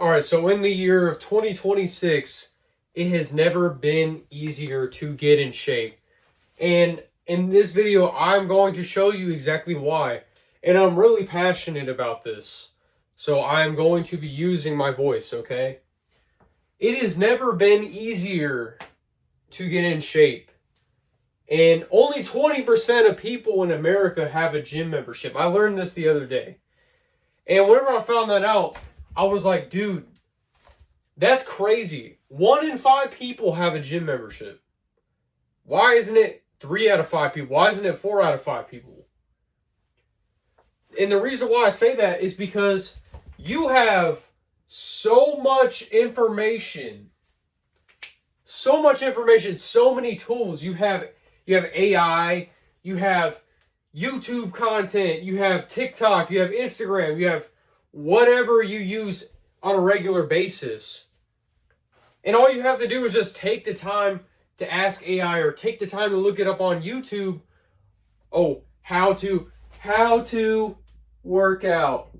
All right, so in the year of 2026, it has never been easier to get in shape. And in this video, I'm going to show you exactly why. And I'm really passionate about this. So I'm going to be using my voice, okay? It has never been easier to get in shape. And only 20% of people in America have a gym membership. I learned this the other day. And whenever I found that out, I was like, dude, that's crazy. 1 in 5 people have a gym membership. Why isn't it 3 out of 5 people? Why isn't it 4 out of 5 people? And the reason why I say that is because you have so much information, so many tools. You have AI, you have YouTube content, you have TikTok, you have Instagram, you have whatever you use on a regular basis. And all you have to do is just take the time to ask AI or take the time to look it up on YouTube. Oh, how to work out.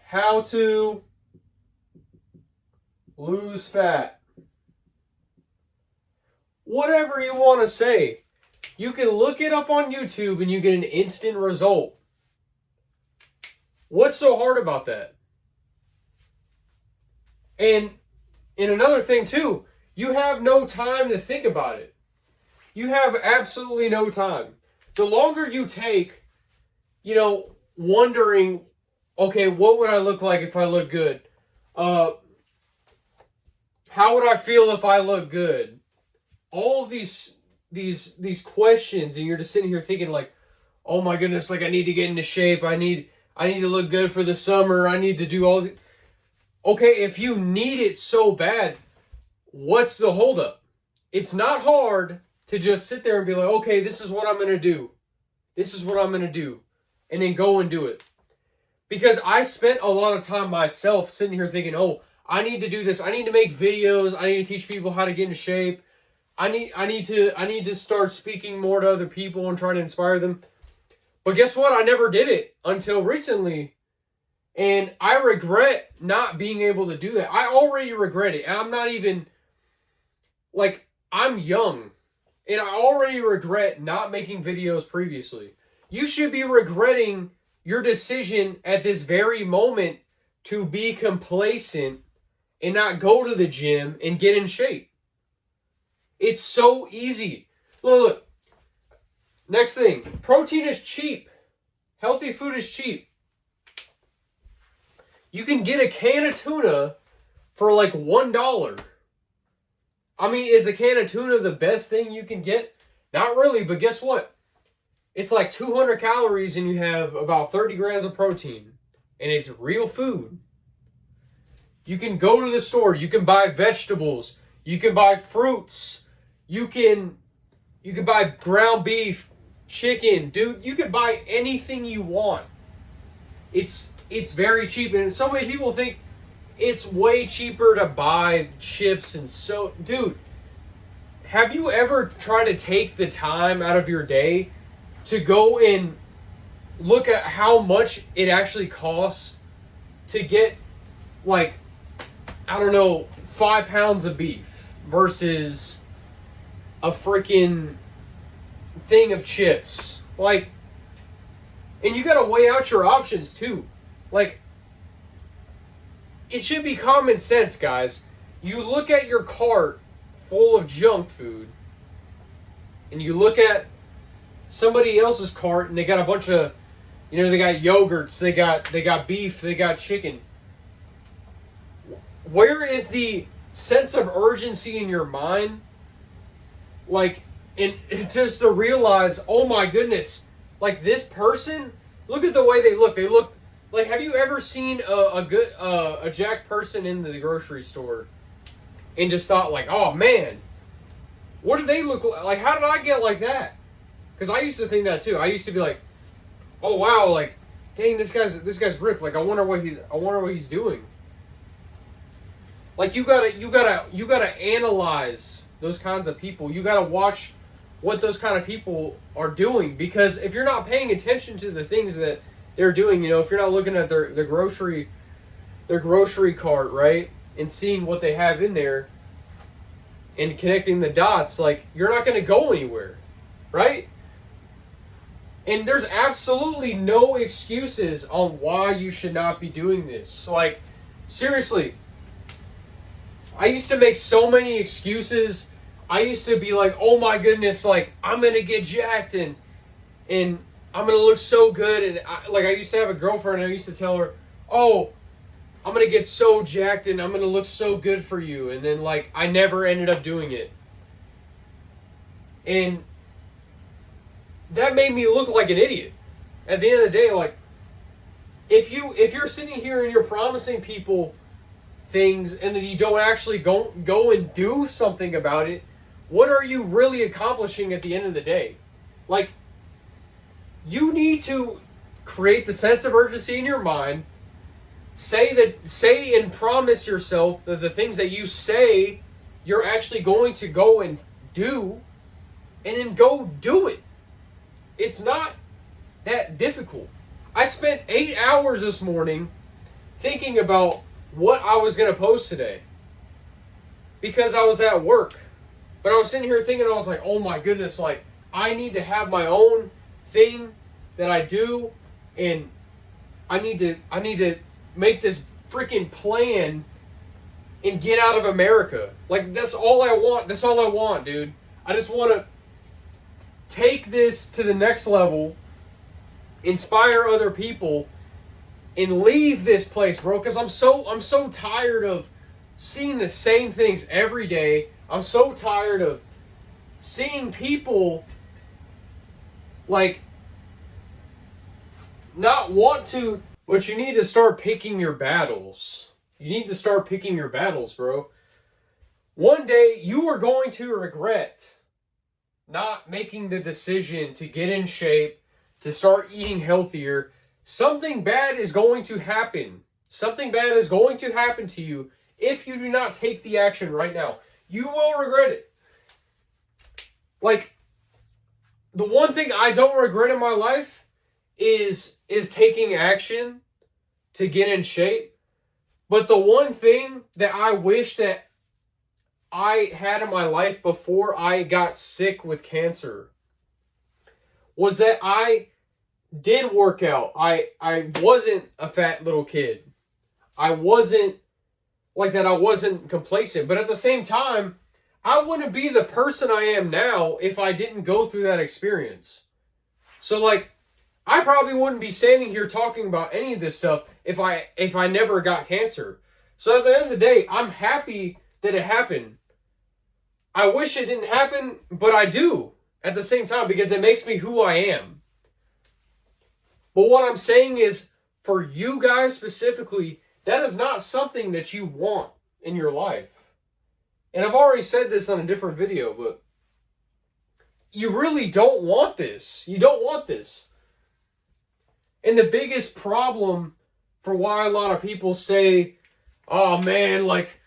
How to lose fat. Whatever you want to say. You can look it up on YouTube and you get an instant result. What's so hard about that? And another thing too, you have no time to think about it. You have absolutely no time. The longer you take, wondering, okay, what would I look like if I look good? How would I feel if I look good? All of these questions, and you're just sitting here thinking like, oh my goodness, like I need to get into shape. I need to look good for the summer. I need to do all the... Okay, if you need it so bad, what's the holdup? It's not hard to just sit there and be like, okay, this is what I'm going to do. This is what I'm going to do. And then go and do it. Because I spent a lot of time myself sitting here thinking, oh, I need to do this. I need to make videos. I need to teach people how to get into shape. I need to start speaking more to other people and trying to inspire them. But guess what? I never did it until recently. And I regret not being able to do that. I already regret it. I'm not even, I'm young. And I already regret not making videos previously. You should be regretting your decision at this very moment to be complacent and not go to the gym and get in shape. It's so easy. Look. Next thing. Protein is cheap. Healthy food is cheap. You can get a can of tuna for like $1. I mean, is a can of tuna the best thing you can get? Not really, but guess what? It's like 200 calories and you have about 30 grams of protein. And it's real food. You can go to the store. You can buy vegetables. You can buy fruits. You can buy ground beef, chicken. Dude, you can buy anything you want. It's very cheap. And so many people think it's way cheaper to buy chips and so... Dude, have you ever tried to take the time out of your day to go and look at how much it actually costs to get, 5 pounds of beef versus a freaking thing of chips? And you gotta weigh out your options too. It should be common sense, guys. You look at your cart full of junk food, and you look at somebody else's cart, and they got a bunch of, they got yogurts, they got beef, they got chicken. Where is the sense of urgency in your mind? And just to realize, oh my goodness, this person, look at the way they look. They look have you ever seen a jacked person in the grocery store and just thought oh man, what do they look like? How did I get like that? Because I used to think that too. I used to be like, oh wow, dang, this guy's ripped. I wonder what he's doing. You gotta analyze those kinds of people. You gotta watch what those kind of people are doing, because if you're not paying attention to the things that they're doing. You know, if you're not looking at their grocery cart, right, and seeing what they have in there and connecting the dots, like, you're not going to go anywhere, right? And there's absolutely no excuses on why you should not be doing this. Like, seriously, I used to make so many excuses. I used to be like, oh my goodness, like, I'm going to get jacked and I'm going to look so good. And I used to have a girlfriend and I used to tell her, oh, I'm going to get so jacked and I'm going to look so good for you. And then, like, I never ended up doing it. And that made me look like an idiot. At the end of the day, like, if you're sitting here and you're promising people things and then you don't actually go and do something about it, what are you really accomplishing at the end of the day? Like, you need to create the sense of urgency in your mind. Say and promise yourself that the things that you say you're actually going to go and do, and then go do it. It's not that difficult. I spent 8 hours this morning thinking about what I was going to post today because I was at work. But I was sitting here thinking, I was like, oh my goodness, like, I need to have my own thing that I do, and I need to make this freaking plan and get out of America. Like, that's all I want. That's all I want, dude. I just want to take this to the next level, inspire other people, and leave this place, bro. Because I'm so tired of seeing the same things every day. I'm so tired of seeing people, like, not want to. But you need to start picking your battles. You need to start picking your battles, bro. One day, you are going to regret not making the decision to get in shape, to start eating healthier. Something bad is going to happen. Something bad is going to happen to you if you do not take the action right now. You will regret it. Like, the one thing I don't regret in my life is taking action to get in shape. But the one thing that I wish that I had in my life before I got sick with cancer was that I did work out. I wasn't a fat little kid. I wasn't like that. I wasn't complacent. But at the same time, I wouldn't be the person I am now if I didn't go through that experience. So, like, I probably wouldn't be standing here talking about any of this stuff if I never got cancer. So at the end of the day, I'm happy that it happened. I wish it didn't happen, but I do at the same time because it makes me who I am. But what I'm saying is, for you guys specifically, that is not something that you want in your life. And I've already said this on a different video, but you really don't want this. You don't want this. And the biggest problem for why a lot of people say, oh man, like,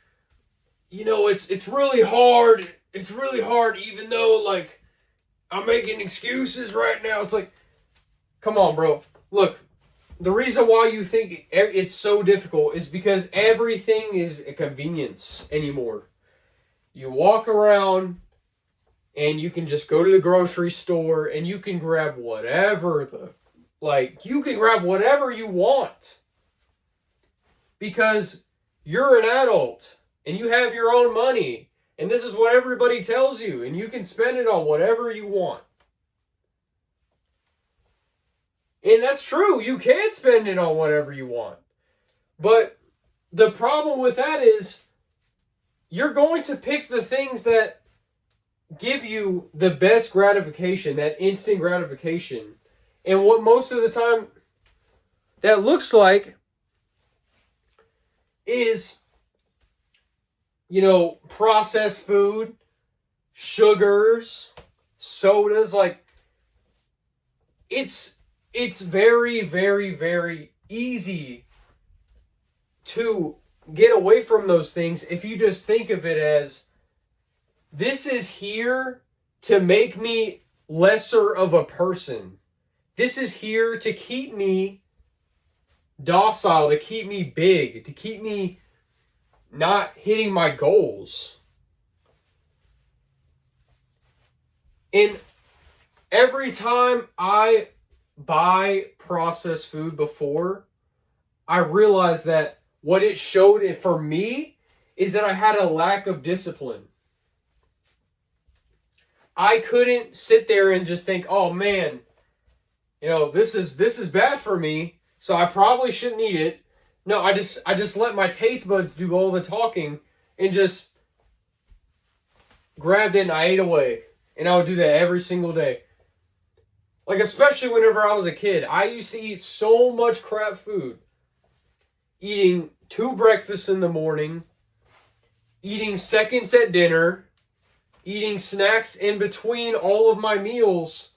you know, it's really hard. It's really hard even though, like, I'm making excuses right now. It's like, come on, bro. Look, the reason why you think it's so difficult is because everything is a convenience anymore. You walk around and you can just go to the grocery store and you can grab whatever you can grab whatever you want. Because you're an adult and you have your own money and this is what everybody tells you and you can spend it on whatever you want. And that's true. You can spend it on whatever you want. But the problem with that is you're going to pick the things that give you the best gratification, that instant gratification. And what most of the time that looks like is, you know, processed food, sugars, sodas. Like, it's very, very, very easy to get away from those things if you just think of it as, this is here to make me lesser of a person. This is here to keep me docile, to keep me big, to keep me not hitting my goals. And every time I buy processed food before, I realized that what it showed it for me is that I had a lack of discipline. I couldn't sit there and just think, "Oh man, this is bad for me, so I probably shouldn't eat it." No, I just let my taste buds do all the talking and just grabbed it and I ate away. And I would do that every single day. Like, especially whenever I was a kid, I used to eat so much crap food. Eating 2 breakfasts in the morning, eating seconds at dinner, eating snacks in between all of my meals.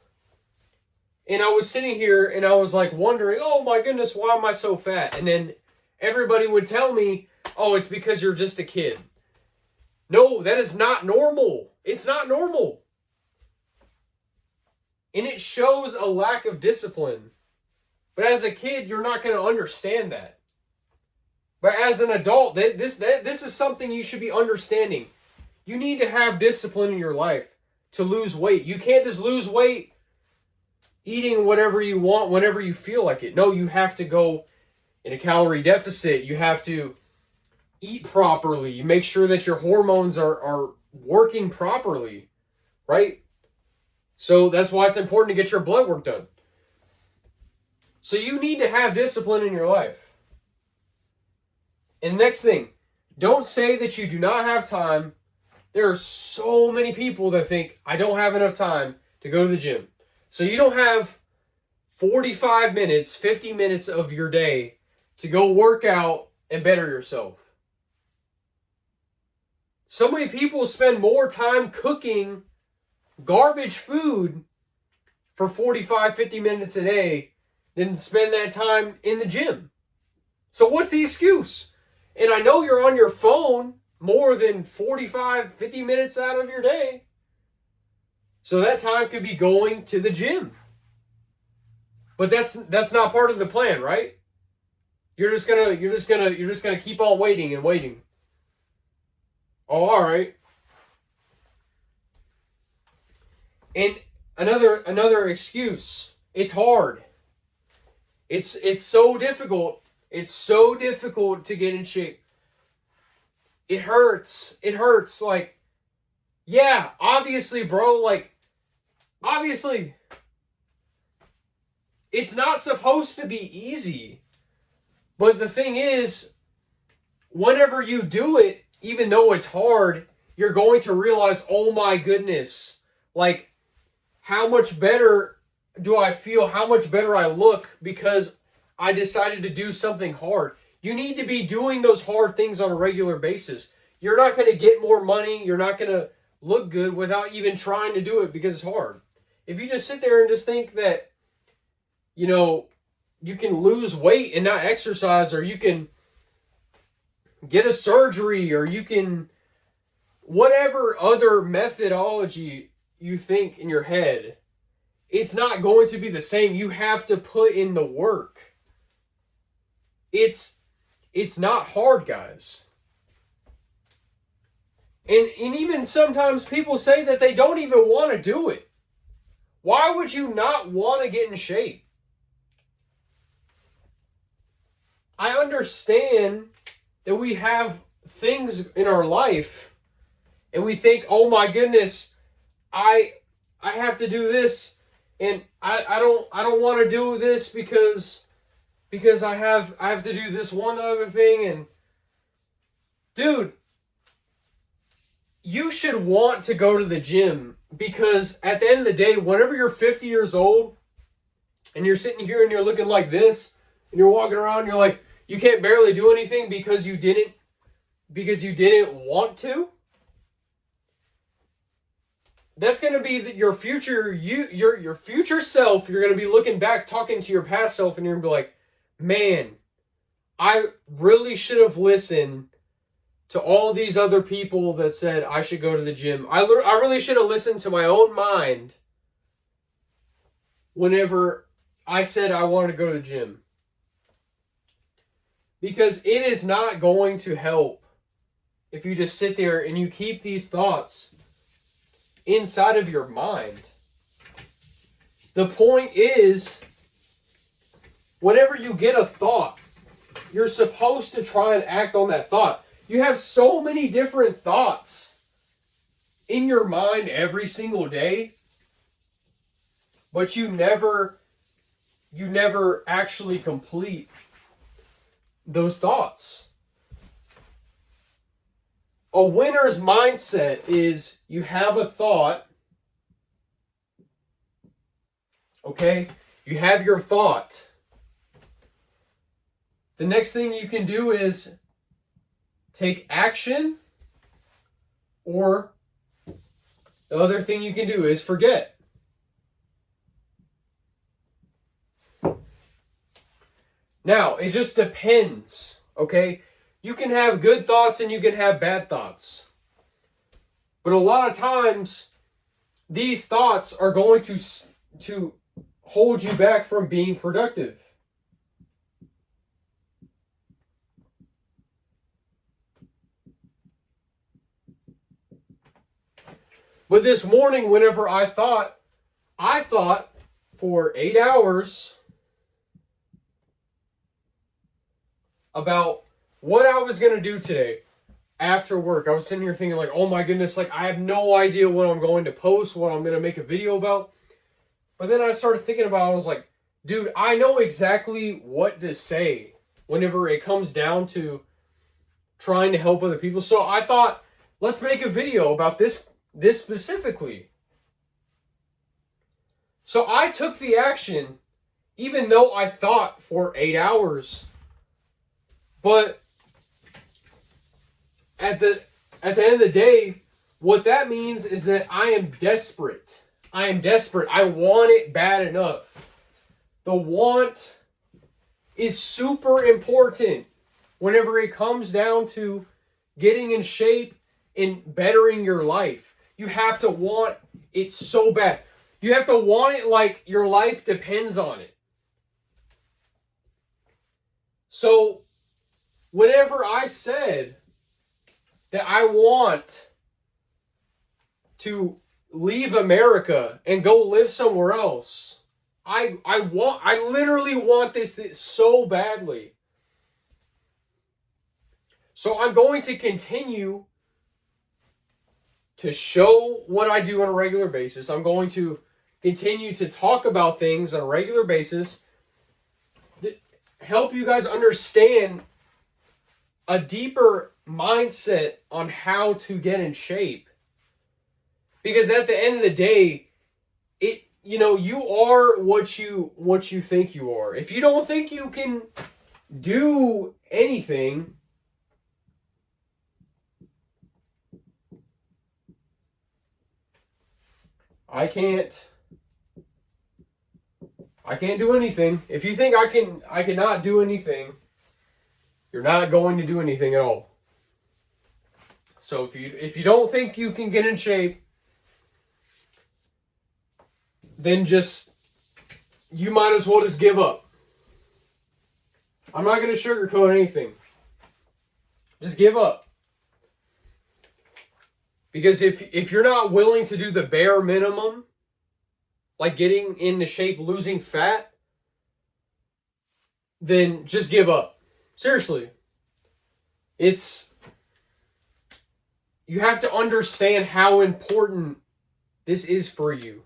And I was sitting here and I was like wondering, oh my goodness, why am I so fat? And then everybody would tell me, oh, it's because you're just a kid. No, that is not normal. It's not normal. And it shows a lack of discipline. But as a kid, you're not going to understand that. But as an adult, this is something you should be understanding. You need to have discipline in your life to lose weight. You can't just lose weight eating whatever you want whenever you feel like it. No, you have to go in a calorie deficit. You have to eat properly. You make sure that your hormones are working properly, right? So that's why it's important to get your blood work done. So you need to have discipline in your life. And next thing, don't say that you do not have time. There are so many people that think, I don't have enough time to go to the gym. So you don't have 45 minutes, 50 minutes of your day to go work out and better yourself. So many people spend more time cooking garbage food for 45, 50 minutes a day than spend that time in the gym. So what's the excuse? And I know you're on your phone more than 45, 50 minutes out of your day. So that time could be going to the gym. But that's not part of the plan, right? You're just gonna keep on waiting and waiting. Oh, all right. And another excuse. It's hard. It's so difficult. It's so difficult to get in shape. It hurts. It hurts. Like, yeah, obviously, bro. Like, obviously, it's not supposed to be easy. But the thing is, whenever you do it, even though it's hard, you're going to realize, oh my goodness, like, how much better do I feel? How much better I look because I decided to do something hard. You need to be doing those hard things on a regular basis. You're not going to get more money. You're not going to look good without even trying to do it because it's hard. If you just sit there and just think that, you can lose weight and not exercise, or you can get a surgery, or you can, whatever other methodology you think in your head, it's not going to be the same. You have to put in the work. It's not hard, guys. And even sometimes people say that they don't even want to do it. Why would you not want to get in shape? I understand that we have things in our life and we think, oh my goodness, I have to do this, and I don't want to do this because I have to do this one other thing. And dude, you should want to go to the gym, because at the end of the day, whenever you're 50 years old and you're sitting here and you're looking like this and you're walking around, you're like, you can't barely do anything because you didn't want to. That's going to be your future, your future self. You're going to be looking back, talking to your past self, and you're going to be like, man, I really should have listened to all these other people that said I should go to the gym. I really should have listened to my own mind whenever I said I wanted to go to the gym. Because it is not going to help if you just sit there and you keep these thoughts inside of your mind. The point is, whenever you get a thought, you're supposed to try and act on that thought. You have so many different thoughts in your mind every single day, but you never actually complete those thoughts. A winner's mindset is you have a thought, okay? You have your thought. The next thing you can do is take action, or the other thing you can do is forget. Now, it just depends, okay? You can have good thoughts and you can have bad thoughts. But a lot of times, these thoughts are going to hold you back from being productive. But this morning, whenever I thought for 8 hours about what I was going to do today after work. I was sitting here thinking like, oh my goodness, like I have no idea what I'm going to post, what I'm going to make a video about. But then I started thinking about it, I was like, dude, I know exactly what to say whenever it comes down to trying to help other people. So I thought, let's make a video about this specifically. So I took the action, even though I thought for 8 hours. But at the end of the day, what that means is that I am desperate. I am desperate. I want it bad enough. The want is super important whenever it comes down to getting in shape and bettering your life. You have to want it so bad. You have to want it like your life depends on it. So, whenever I said that I want to leave America and go live somewhere else, I literally want this so badly. So I'm going to continue to show what I do on a regular basis. I'm going to continue to talk about things on a regular basis to help you guys understand a deeper mindset on how to get in shape. Because at the end of the day, you are what you think you are. If you don't think you can do anything, I can't do anything. If you think I cannot do anything, you're not going to do anything at all. So if you don't think you can get in shape, then you might as well just give up. I'm not going to sugarcoat anything. Just give up. Because if you're not willing to do the bare minimum, like getting into shape, losing fat, then just give up. Seriously. You have to understand how important this is for you.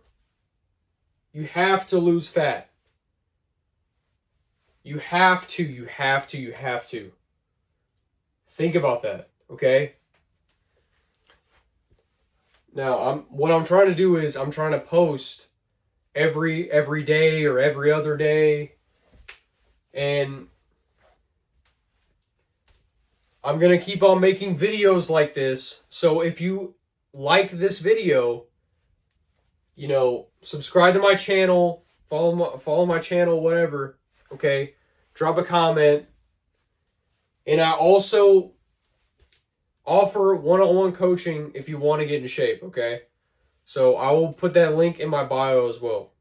You have to lose fat. You have to. Think about that, okay? Now, what I'm trying to do is I'm trying to post every day or every other day, and I'm going to keep on making videos like this. So if you like this video, subscribe to my channel, follow my channel, whatever, okay? Drop a comment. And I also offer one-on-one coaching if you want to get in shape, okay? So I will put that link in my bio as well.